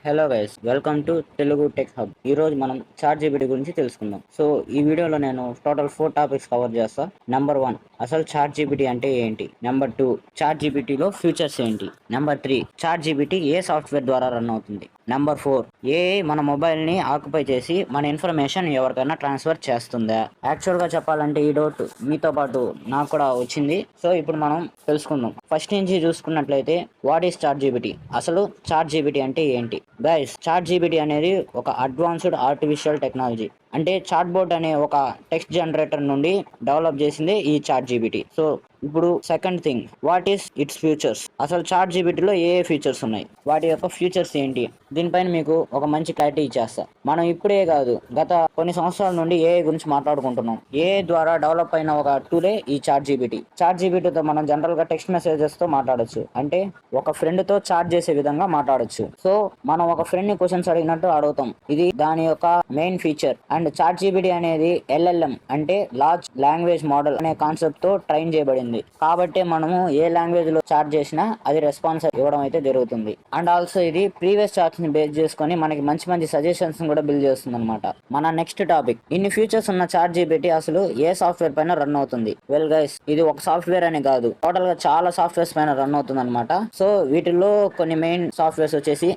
Hello guys, welcome to Telugu tech hub. ఈ రోజు మనం చాట్ జీపీటీ గురించి తెలుసుకుందాం. సో ఈ వీడియోలో నేను టోటల్ 4 టాపిక్స్ కవర్ చేస్తా. నెంబర్ 1, అసలు చాట్ జీపీటీ అంటే ఏంటి. నెంబర్ 2, చాట్ జీపీటీలో ఫ్యూచర్స్ ఏంటి. నెంబర్ 3, చాట్ జీపీటీ ఏ సాఫ్ట్వేర్ ద్వారా రన్ అవుతుంది. నెంబర్ 4, ఏఐ మన మొబైల్ ని ఆక్యుపై చేసి మన ఇన్ఫర్మేషన్ ఎవరికైనా ట్రాన్స్ఫర్ చేస్తుందా. యాక్చువల్ గా చెప్పాలంటే ఈ డౌట్ మీతో పాటు నాకు కూడా వచ్చింది. సో ఇప్పుడు మనం తెలుసుకుందాం. ఫస్ట్ నుంచి చూసుకున్నట్లయితే వాట్ ఈస్ చాట్ జీపీటీ, అసలు చాట్ జీపీటీ అంటే ఏంటి. గైస్, చాట్ జీపీటీ అనేది ఒక అడ్వాన్స్డ్ ఆర్టిఫిషియల్ టెక్నాలజీ. అంటే చాట్ బోట్ అనే ఒక టెక్స్ట్ జనరేటర్ నుండి డెవలప్ చేసింది ఈ చాట్ జీపీటీ. సో ఇప్పుడు second thing, what is it's futures, అసలు చాట్ జీపీటీలో ఏ ఫీచర్స్ ఉన్నాయి, వాటి యొక్క ఫ్యూచర్స్ ఏంటి. దీనిపైన మీకు ఒక మంచి క్లారిటీ ఇచ్చేస్తా. మనం ఇప్పుడే కాదు, గత కొన్ని సంవత్సరాల నుండి ఏఐ గురించి మాట్లాడుకుంటున్నాం. ఏఐ ద్వారా డెవలప్ అయిన ఒక టూలే ఈ చాట్ జీపీటీ. చాట్ జీపీటీతో మనం జనరల్ గా టెక్స్ట్ మెసేజెస్ తో మాట్లాడొచ్చు. అంటే ఒక ఫ్రెండ్ తో చాట్ చేసే విధంగా మాట్లాడొచ్చు. సో మనం ఒక ఫ్రెండ్ ని క్వశ్చన్స్ అడిగినట్టు అడుగుతాం. ఇది దాని యొక్క main feature. And chat GPT అనేది ఎల్ఎల్ఎం అంటే లార్జ్ లాంగ్వేజ్ మోడల్ అనే కాన్సెప్ట్ తో ట్రైన్ చేయబడింది. కాబట్టి మనము ఏ లాంగ్వేజ్ లో చాట్ చేసినా అది రెస్పాన్స్ ఇవ్వడం అయితే జరుగుతుంది. అండ్ ఆల్సో ఇది ప్రీవియస్ చాట్స్ ని బేస్ చేసుకొని మనకి మంచి మంచి సజెషన్స్ కూడా బిల్డ్ చేస్తుంది అనమాట. మన నెక్స్ట్ టాపిక్, ఇన్ని ఫీచర్స్ ఉన్న చాట్ జీపీటీ అసలు ఏ సాఫ్ట్వేర్ పైన రన్ అవుతుంది. వెల్ గైస్, ఇది ఒక సాఫ్ట్వేర్ అని కాదు, టోటల్ గా చాలా సాఫ్ట్వేర్స్ పైన రన్ అవుతుంది అనమాట. సో వీటిల్లో కొన్ని మెయిన్ సాఫ్ట్వేర్స్ వచ్చేసి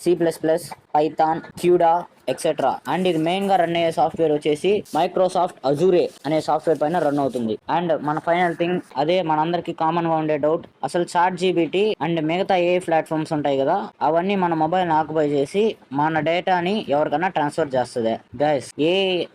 C plus plus, Python, CUDA etcetera. And ఇది మెయిన్ గా రన్ అయ్యే సాఫ్ట్వేర్ వచ్చేసి మైక్రోసాఫ్ట్ అజూరే అనే సాఫ్ట్వేర్ పైన రన్ అవుతుంది. అండ్ మన ఫైనల్ థింగ్, అదే మనందరికి కామన్ గా ఉండే డౌట్, అసలు చాట్ జీపీటీ అండ్ మిగతా ఏ ప్లాట్ఫామ్స్ ఉంటాయి కదా, అవన్నీ మన మొబైల్ ఆక్యుపై చేసి మన డేటాని ఎవరికైనా ట్రాన్స్ఫర్ చేస్తుంది. గైస్, ఏ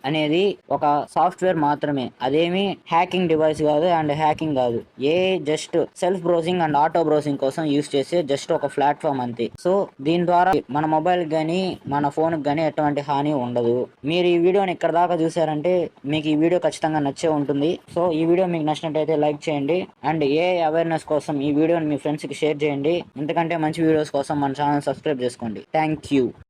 అనేది ఒక సాఫ్ట్వేర్ మాత్రమే, అదేమి హ్యాకింగ్ డివైస్ కాదు అండ్ హ్యాకింగ్ కాదు. A just self browsing and auto browsing కోసం యూస్ చేసే జస్ట్ ఒక ప్లాట్ఫామ్ అంతే. సో దీని ద్వారా మన మొబైల్ గానీ మన ఫోన్ గానీ ఎటువంటి హాని ఉండదు. మీరు ఈ వీడియోని ఇక్కడ దాకా చూసారంటే మీకు ఈ వీడియో ఖచ్చితంగా నచ్చే ఉంటుంది. సో ఈ వీడియో మీకు నచ్చినట్టయితే లైక్ చేయండి. అండ్ ఏ అవేర్నెస్ కోసం ఈ వీడియోని మీ ఫ్రెండ్స్ కి షేర్ చేయండి. ఎందుకంటే మంచి వీడియోస్ కోసం మన ఛానల్ సబ్స్క్రైబ్ చేసుకోండి. Thank you.